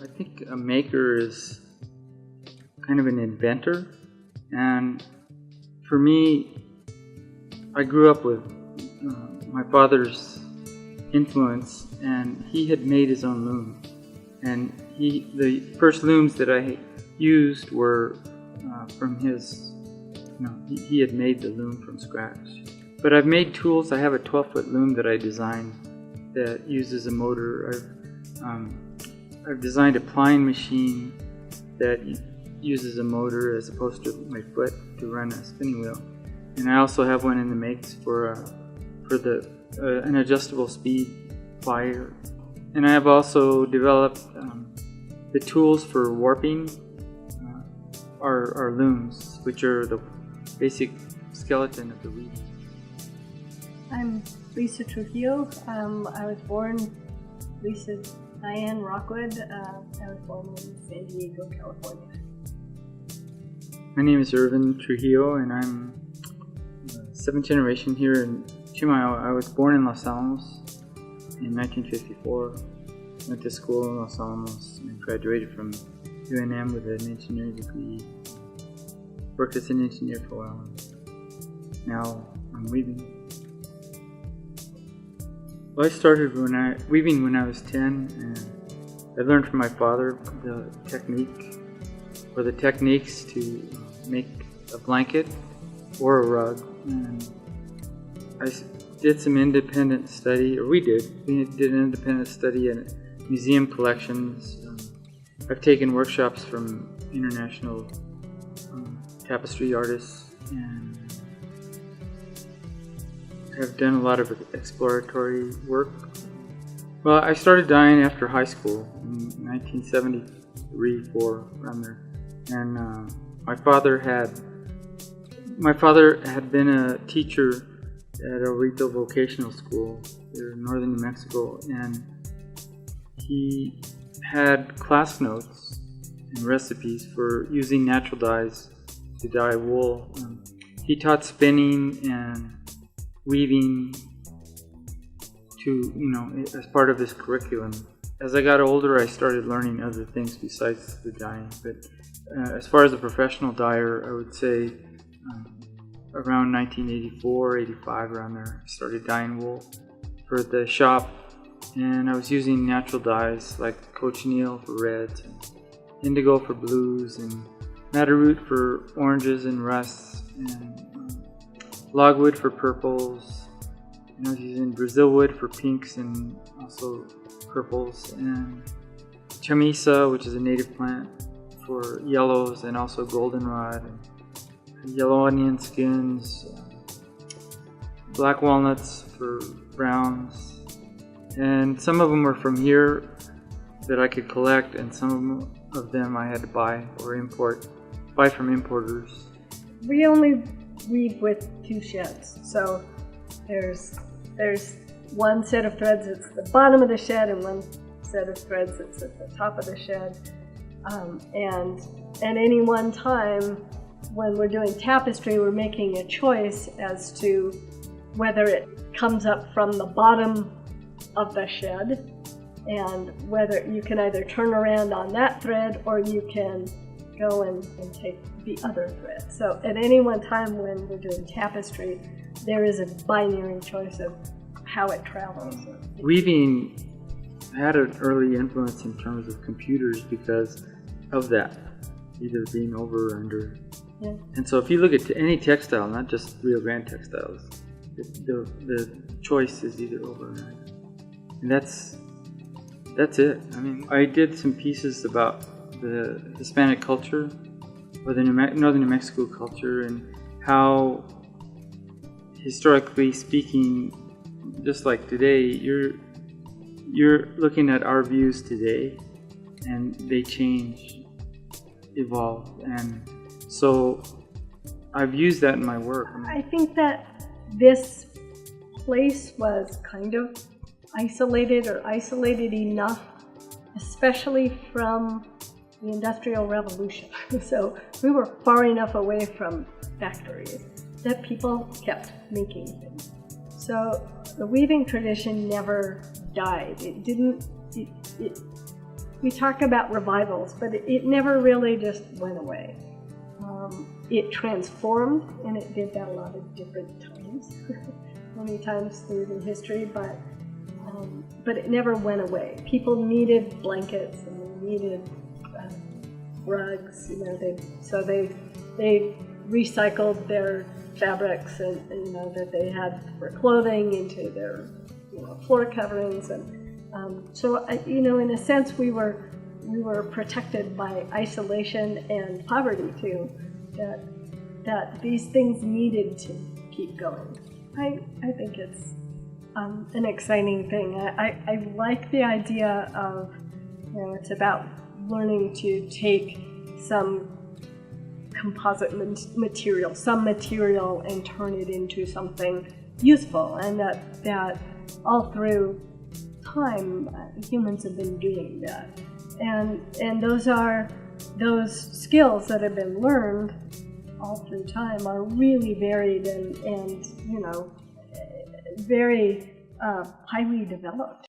I think a maker is kind of an inventor, and for me, I grew up with my father's influence, and he had made his own loom, and the first looms that I used were from his. He had made the loom from scratch. But I've made tools. I have a 12-foot loom that I designed that uses a motor. I've designed a plying machine that uses a motor as opposed to my foot to run a spinning wheel. And I also have one in the makes for an adjustable speed plier. And I have also developed the tools for warping our looms, which are the basic skeleton of the weave. I'm Lisa Trujillo. I was born Lisa Diane Rockwood. I was born in San Diego, California. My name is Irvin Trujillo, and I'm seventh generation here in Chimayo. I was born in Los Alamos in 1954. Went to school in Los Alamos and graduated from UNM with an engineering degree. Worked as an engineer for a while. Now I'm weaving. Well, I started weaving when I was 10, and I learned from my father the techniques to make a blanket or a rug. And I did some independent study, or we did an independent study in museum collections. I've taken workshops from international tapestry artists, and have done a lot of exploratory work. Well, I started dyeing after high school in 1973-4, around there. And my father had been a teacher at a retail vocational school here in northern New Mexico, and he had class notes and recipes for using natural dyes to dye wool. He taught spinning and weaving as part of his curriculum. As I got older, I started learning other things besides the dyeing. But as far as a professional dyer, I would say around 1984, 85, around there, I started dyeing wool for the shop. And I was using natural dyes like cochineal for reds, and indigo for blues, and madder root for oranges and rusts, and logwood for purples. And I was using Brazil wood for pinks and also purples, and chamisa, which is a native plant, for yellows, and also goldenrod, and yellow onion skins, black walnuts for browns. And some of them were from here that I could collect, and some of them I had to buy from importers. We only weave with 2 sheds, so there's one set of threads that's at the bottom of the shed, and one set of threads that's at the top of the shed. And at any one time, when we're doing tapestry, we're making a choice as to whether it comes up from the bottom of the shed, and whether you can either turn around on that thread or you can go and take the other thread. So at any one time when we're doing tapestry, there is a binary choice of how it travels. Weaving had an early influence in terms of computers because of that, either being over or under. Yeah. And so if you look at any textile, not just Rio Grande textiles, the choice is either over or under. And that's it. I mean, I did some pieces about the Hispanic culture, or the northern New Mexico culture, and how, historically speaking, just like today, you're looking at our views today, and they change, evolve, and so I've used that in my work. I think that this place was kind of isolated enough, especially from the Industrial Revolution. So we were far enough away from factories that people kept making things. So the weaving tradition never died. we talk about revivals, but it never really just went away. It transformed, and it did that a lot of different times, many times through the history, but it never went away. People needed blankets, and they needed rugs, you know, so they recycled their fabrics and you know, that they had for clothing into their, you know, floor coverings, and so you know, in a sense, we were protected by isolation and poverty too. That these things needed to keep going. I think it's an exciting thing. I like the idea of, you know, it's about learning to take some composite material, and turn it into something useful, and that all through time humans have been doing that, and those skills that have been learned all through time are really varied and you know, very highly developed.